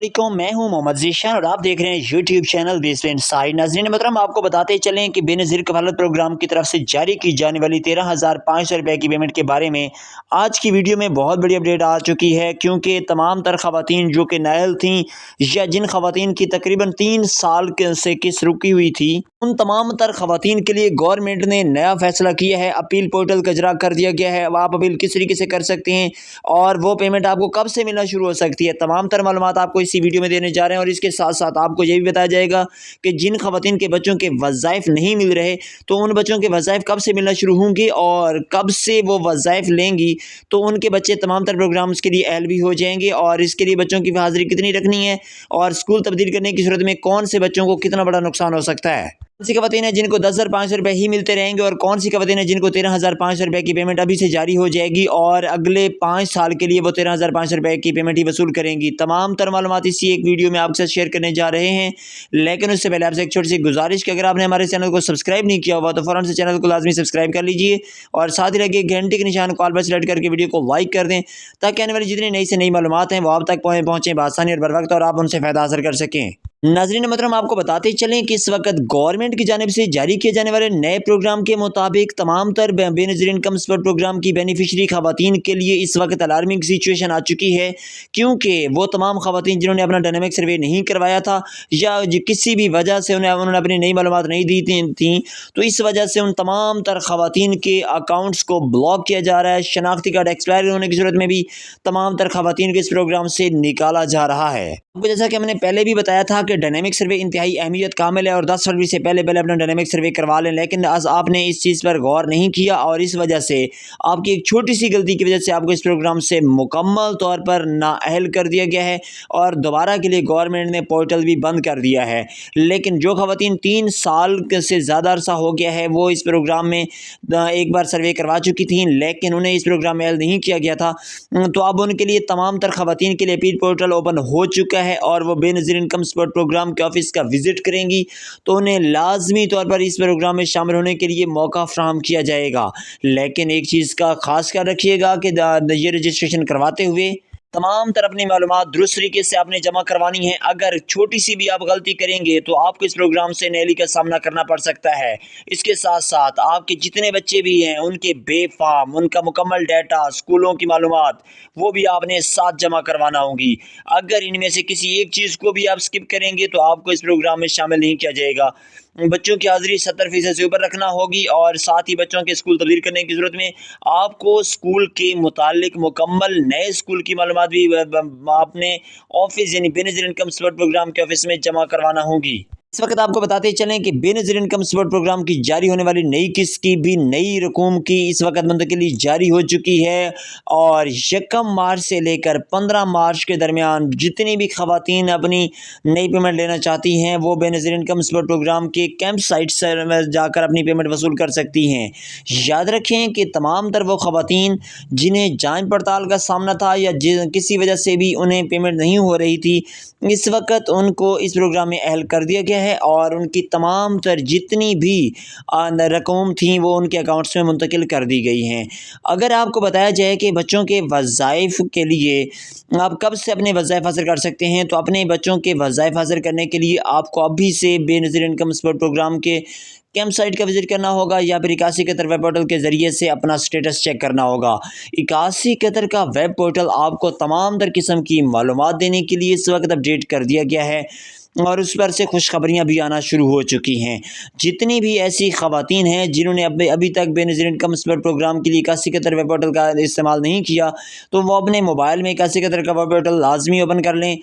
वालेकुम, मैं हूं मोहम्मद ज़ीशान और आप देख रहे हैं यूट्यूब चैनल बेस्ड इनसाइड। नाज़रीन मोहतरम, आपको बताते चलें कि बेनज़ीर कफ़ालत प्रोग्राम की तरफ से जारी की जाने वाली 13,500 रुपये की पेमेंट के बारे में आज की वीडियो में बहुत बड़ी अपडेट आ चुकी है, क्योंकि तमाम तर ख़वातीन जो कि नाअहल थीं या जिन ख़वातीन की तकरीबन 3 साल से किस्त रुकी हुई थी, उन तमाम तर ख़वातीन के लिए गवर्नमेंट ने नया फ़ैसला किया है। अपील पोर्टल का इजरा कर दिया गया है। अब आप अपील किस तरीके से कर सकते हैं और वो पेमेंट आपको कब से मिलना शुरू हो सकती है, तमाम तर मालूमात आपको इसी वीडियो में देने जा रहे हैं। और इसके साथ साथ आपको ये भी बताया जाएगा कि जिन ख़वातीन के बच्चों के वज़ाइफ नहीं मिल रहे, तो उन बच्चों के वज़ाइफ कब से मिलना शुरू होंगे और कब से वो वज़ाइफ लेंगी, तो उनके बच्चे तमाम तर प्रोग्राम्स के लिए अहल भी हो जाएंगे। और इसके लिए बच्चों की हाज़िरी कितनी रखनी है और स्कूल तब्दील करने की सूरत में कौन से बच्चों को कितना बड़ा नुकसान हो सकता है। कौन सी ख़वातीन है जिनको 10,500 रुपये ही मिलते रहेंगे और कौन सी ख़वातीन है जिनको 13,500 रुपये की पेमेंट अभी से जारी हो जाएगी और अगले 5 साल के लिए वो 13,500 रुपये की पेमेंट ही वसूल करेंगी। तमाम तर मालूमात इसी एक वीडियो में आपके साथ शेयर करने जा रहे हैं। लेकिन उससे पहले आपसे एक छोटी सी गुजारिश कि अगर आपने हमारे चैनल को सब्सक्राइब नहीं किया हुआ तो फ़ौरन से चैनल को लाजमी सब्सक्राइब कर लीजिए और साथ ही लगे घंटे के निशान को ऑल पर सेलेक्ट करके वीडियो को लाइक कर दें, ताकि आने वाली जितनी नई से नई मालूमात हैं वो आप तक पहुँचें बआसानी और बर वक्त और आप उनसे फ़ायदा हासिल कर सकें। नाज़रीन मोहतरम, आपको बताते चलें कि इस वक्त गवर्नमेंट की जानिब से जारी किए जाने वाले नए प्रोग्राम के मुताबिक तमाम तर बेनज़ीर इनकम सपोर्ट प्रोग्राम की बेनिफिशरी ख़वातीन के लिए इस वक्त अलार्मिंग सिचुएशन आ चुकी है, क्योंकि वो तमाम ख़वातीन जिन्होंने अपना डायनेमिक सर्वे नहीं करवाया था या किसी भी वजह से उन्होंने अपनी नई मालूमात नहीं दी थी, तो इस वजह से उन तमाम तर ख़वातीन के अकाउंट्स को ब्लॉक किया जा रहा है। शनाख्ती कार्ड एक्सपायर होने की सूरत में भी तमाम तर ख़वातीन को इस प्रोग्राम से निकाला जा रहा है। आपको जैसा कि हमने पहले भी बताया था कि डायनेमिक सर्वे इंतहाई अहमियत का अमल है और 10 फरवरी से पहले अपना डायनेमिक सर्वे करवा लें, लेकिन आज आपने इस चीज़ पर गौर नहीं किया और इस वजह से आपकी एक छोटी सी गलती की वजह से आपको इस प्रोग्राम से मुकम्मल तौर पर नाअहल कर दिया गया है और दोबारा के लिए गवर्नमेंट ने पोर्टल भी बंद कर दिया है। लेकिन जो ख़वातीन 3 साल से ज़्यादा अरसा हो गया है वो इस प्रोग्राम में एक बार सर्वे करवा चुकी थी, लेकिन उन्हें इस प्रोग्राम में अहल नहीं किया गया था, तो अब उनके लिए तमाम तर ख़वातीन के लिए अपील पोर्टल ओपन हो चुका है और वो बेनज़ीर इनकम सपोर्ट प्रोग्राम के ऑफिस का विज़िट करेंगी तो उन्हें लाजमी तौर पर इस प्रोग्राम में शामिल होने के लिए मौका फ्राहम किया जाएगा। लेकिन एक चीज़ का खास ख्याल रखिएगा कि ये रजिस्ट्रेशन करवाते हुए तमाम तर अपनी मालूमात दुरुस्त तरीके से आपने जमा करवानी है। अगर छोटी सी भी आप गलती करेंगे तो आपको इस प्रोग्राम से नाअहली का सामना करना पड़ सकता है। इसके साथ साथ आपके जितने बच्चे भी हैं उनके बेफाम, उनका मुकम्मल डाटा, स्कूलों की मालूमात वो भी आपने साथ जमा करवाना होगी। अगर इनमें से किसी एक चीज़ को भी आप स्किप करेंगे तो आपको इस प्रोग्राम में शामिल नहीं किया जाएगा। बच्चों की हाज़िरी 70% से ऊपर रखना होगी और साथ ही बच्चों के स्कूल तब्दील करने की ज़रूरत में आपको स्कूल के मुतालिक मुकम्मल नए स्कूल की मालूमात भी आपने ऑफिस यानी बेनज़ीर इनकम सपोर्ट प्रोग्राम के ऑफिस में जमा करवाना होगी। इस वक्त आपको बताते चलें कि बेनज़ीर इनकम सपोर्ट प्रोग्राम की जारी होने वाली नई किस्त की भी नई रकूम की इस वक्त मुंतकिली जारी हो चुकी है और 1 मार्च से लेकर 15 मार्च के दरमियान जितनी भी ख़वातीन अपनी नई पेमेंट लेना चाहती हैं वो बेनज़ीर इनकम सपोर्ट प्रोग्राम के कैंप साइट से जाकर अपनी पेमेंट वसूल कर सकती हैं। याद रखें कि तमाम तर वो ख़वातीन जिन्हें जांच पड़ताल का सामना था या किसी वजह से भी उन्हें पेमेंट नहीं हो रही थी, इस वक्त उनको इस प्रोग्राम में अहल कर दिया गया है और उनकी तमाम तर जितनी भी रकम थी वो उनके अकाउंट्स में मुंतकिल कर दी गई हैं। अगर आपको बताया जाए कि बच्चों के वज़ाइफ के लिए आप कब से अपने वज़ाइफ हासिल कर सकते हैं, तो अपने बच्चों के वज़ाइफ हासिल करने के लिए आपको अभी से बेनज़ीर इनकम सपोर्ट प्रोग्राम के कैंप साइट का विज़िट करना होगा या फिर 81 कतर वेब पोर्टल के ज़रिए से अपना स्टेटस चेक करना होगा। 81 कतर का वेब पोर्टल आपको तमाम तर किस्म की मालूमात देने के लिए इस वक्त अपडेट कर दिया गया है और उस पर से खुशखबरियाँ भी आना शुरू हो चुकी हैं। जितनी भी ऐसी ख़वातीन हैं जिन्होंने अभी तक बेनज़ीर इनकम सपोर्ट प्रोग्राम के लिए 81 कतर वेब पोर्टल का इस्तेमाल नहीं किया, तो वो अपने मोबाइल में 81 कतर का वेब पोर्टल लाजमी ओपन कर लें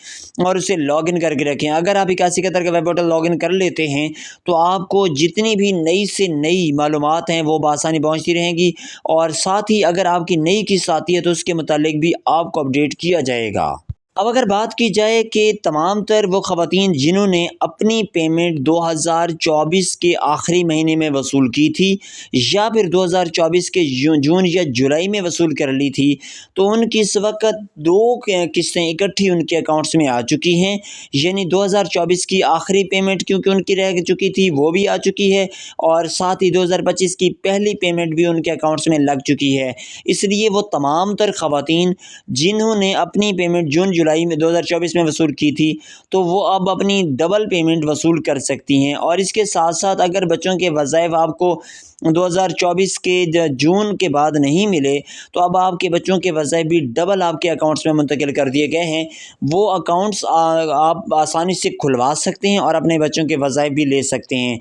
और उसे लॉगिन करके रखें। अगर आप 81 कतर का वेब पोर्टल लॉगिन कर लेते हैं तो आपको जितनी भी नई से नई मालूमात हैं वो बआसानी पहुँचती रहेंगी और साथ ही अगर आपकी नई किस्त आती है तो उसके मुतालिक भी आपको अपडेट किया जाएगा। अब अगर बात की जाए कि तमाम तर वो ख़वातीन जिन्होंने अपनी पेमेंट 2024 के आखिरी महीने में वसूल की थी या फिर 2024 के जून या जुलाई में वसूल कर ली थी, तो उनकी इस वक्त 2 किस्तें इकट्ठी उनके अकाउंट्स में आ चुकी हैं। यानी 2024 की आखिरी पेमेंट क्योंकि उनकी रह चुकी थी वो भी आ चुकी है और साथ ही 2025 की पहली पेमेंट भी उनके अकाउंट्स में लग चुकी है। इसलिए वो तमाम तर ख़वातीन जिन्होंने अपनी पेमेंट जून جولائی میں 2024 میں وصول کی تھی تو وہ اب اپنی ڈبل پیمنٹ وصول کر سکتی ہیں۔ اور اس کے ساتھ ساتھ اگر بچوں کے وظائف آپ کو 2024 کے جون کے بعد نہیں ملے تو اب آپ کے بچوں کے وظائف بھی ڈبل آپ کے اکاؤنٹس میں منتقل کر دیے گئے ہیں۔ وہ اکاؤنٹس آپ آسانی سے کھلوا سکتے ہیں اور اپنے بچوں کے وظائف بھی لے سکتے ہیں۔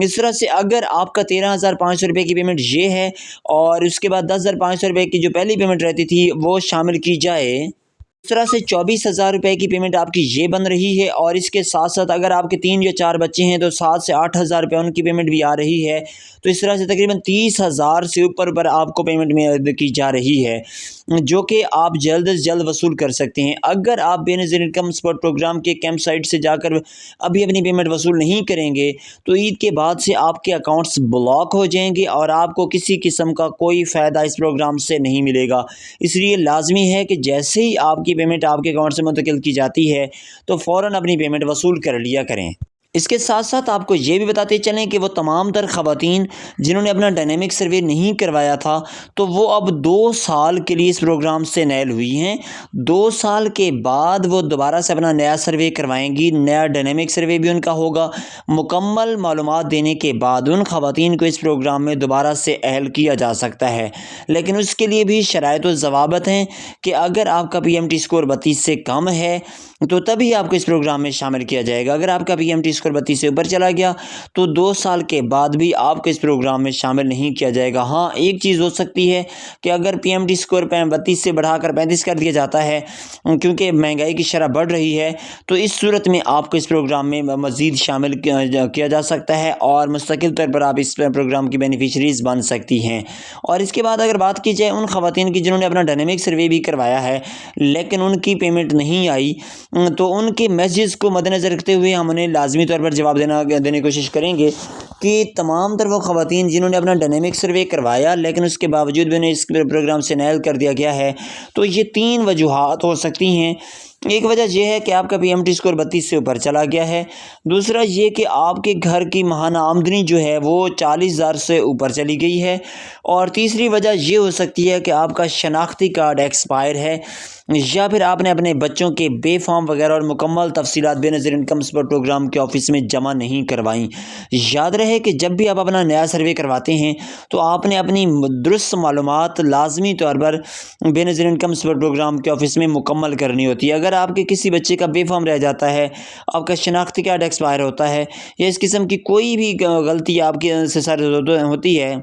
اس طرح سے اگر آپ کا 13,500 روپے کی پیمنٹ یہ ہے اور اس کے بعد 10,500 روپے کی جو پہلی پیمنٹ رہتی تھی وہ شامل کی جائے، اس طرح سے 24,000 روپے کی پیمنٹ آپ کی یہ بن رہی ہے۔ اور اس کے ساتھ ساتھ اگر آپ کے 3 یا 4 بچے ہیں تو 7 سے 8,000 روپے ان کی پیمنٹ بھی آ رہی ہے۔ تو اس طرح سے تقریباً 30,000 سے اوپر آپ کو پیمنٹ میں کی جا رہی ہے، جو کہ آپ جلد از جلد وصول کر سکتے ہیں۔ اگر آپ بے نظیر انکم سپورٹ پروگرام کے کیمپ سائٹ سے جا کر ابھی اپنی پیمنٹ وصول نہیں کریں گے تو عید کے بعد سے آپ کے اکاؤنٹس بلاک ہو جائیں گے اور آپ کو کسی قسم کا کوئی فائدہ اس پروگرام سے نہیں ملے گا۔ اس لیے لازمی ہے کہ جیسے ہی آپ کی پیمنٹ آپ کے اکاؤنٹ سے منتقل کی جاتی ہے تو فوراً اپنی پیمنٹ وصول کر لیا کریں۔ اس کے ساتھ ساتھ آپ کو یہ بھی بتاتے چلیں کہ وہ تمام تر خواتین جنہوں نے اپنا ڈائنامک سروے نہیں کروایا تھا تو وہ اب 2 سال کے لیے اس پروگرام سے نیل ہوئی ہیں۔ 2 سال کے بعد وہ دوبارہ سے اپنا نیا سروے کروائیں گی، نیا ڈائنامک سروے بھی ان کا ہوگا۔ مکمل معلومات دینے کے بعد ان خواتین کو اس پروگرام میں دوبارہ سے اہل کیا جا سکتا ہے، لیکن اس کے لیے بھی شرائط و ضوابط ہیں کہ اگر آپ کا پی ایم ٹی اسکور 32 سے کم ہے تو تبھی آپ کو اس پروگرام میں شامل کیا جائے گا۔ اگر آپ کا پی ایم ٹی اسکور 32 سے اوپر چلا گیا تو 2 سال کے بعد بھی آپ کو اس پروگرام میں شامل نہیں کیا جائے گا۔ ہاں، ایک چیز ہو سکتی ہے کہ اگر پی ایم ٹی اسکور 32 سے بڑھا کر 35 کر دیا جاتا ہے کیونکہ مہنگائی کی شرح بڑھ رہی ہے، تو اس صورت میں آپ کو اس پروگرام میں مزید شامل کیا جا سکتا ہے اور مستقل طور پر آپ اس پروگرام کی بینیفیشریز بن سکتی ہیں۔ اور اس کے بعد اگر بات کی جائے ان خواتین کی جنہوں نے اپنا ڈائنامک سروے بھی کروایا ہے لیکن ان کی پیمنٹ نہیں آئی، تو ان کے میسیجز کو مد نظر رکھتے ہوئے ہم انہیں لازمی طور پر جواب دینے کی کوشش کریں گے کہ تمام تر وہ خواتین جنہوں نے اپنا ڈائنامک سروے کروایا لیکن اس کے باوجود بھی انہیں اس پروگرام سے نیل کر دیا گیا ہے، تو یہ 3 وجوہات ہو سکتی ہیں۔ ایک وجہ یہ ہے کہ آپ کا پی ایم ٹی اسکور 32 سے اوپر چلا گیا ہے۔ دوسرا یہ کہ آپ کے گھر کی ماہانہ آمدنی جو ہے وہ 40,000 سے اوپر چلی گئی ہے۔ اور تیسری وجہ یہ ہو سکتی ہے کہ آپ کا شناختی کارڈ ایکسپائر ہے یا پھر آپ نے اپنے بچوں کے بے فارم وغیرہ اور مکمل تفصیلات بے نظیر انکم سپورٹ پروگرام کے آفس میں جمع نہیں کروائیں۔ یاد رہے کہ جب بھی آپ اپنا نیا سروے کرواتے ہیں تو آپ نے اپنی درست معلومات لازمی طور پر بے نظیر انکم سپورٹ پروگرام کے آفس میں مکمل کرنی ہوتی ہے۔ اگر آپ کے کسی بچے کا بے فارم رہ جاتا ہے، آپ کا شناختی کارڈ ایکسپائر ہوتا ہے یا اس قسم کی کوئی بھی غلطی آپ کے سے ساتھ ہوتی ہے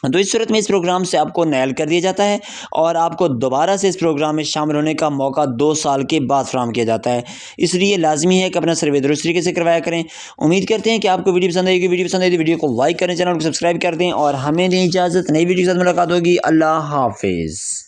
تو اس صورت میں اس پروگرام سے آپ کو نیل کر دیا جاتا ہے اور آپ کو دوبارہ سے اس پروگرام میں شامل ہونے کا موقع 2 سال کے بعد فراہم کیا جاتا ہے۔ اس لیے لازمی ہے کہ اپنا سروے درست طریقے سے کروایا کریں۔ امید کرتے ہیں کہ آپ کو ویڈیو پسند آئے گی۔ ویڈیو پسند آئی تو ویڈیو کو لائک کریں، چینل کو سبسکرائب کر دیں اور ہمیں دیں اجازت، نئی ویڈیو کے ساتھ ملاقات ہوگی۔ اللہ حافظ۔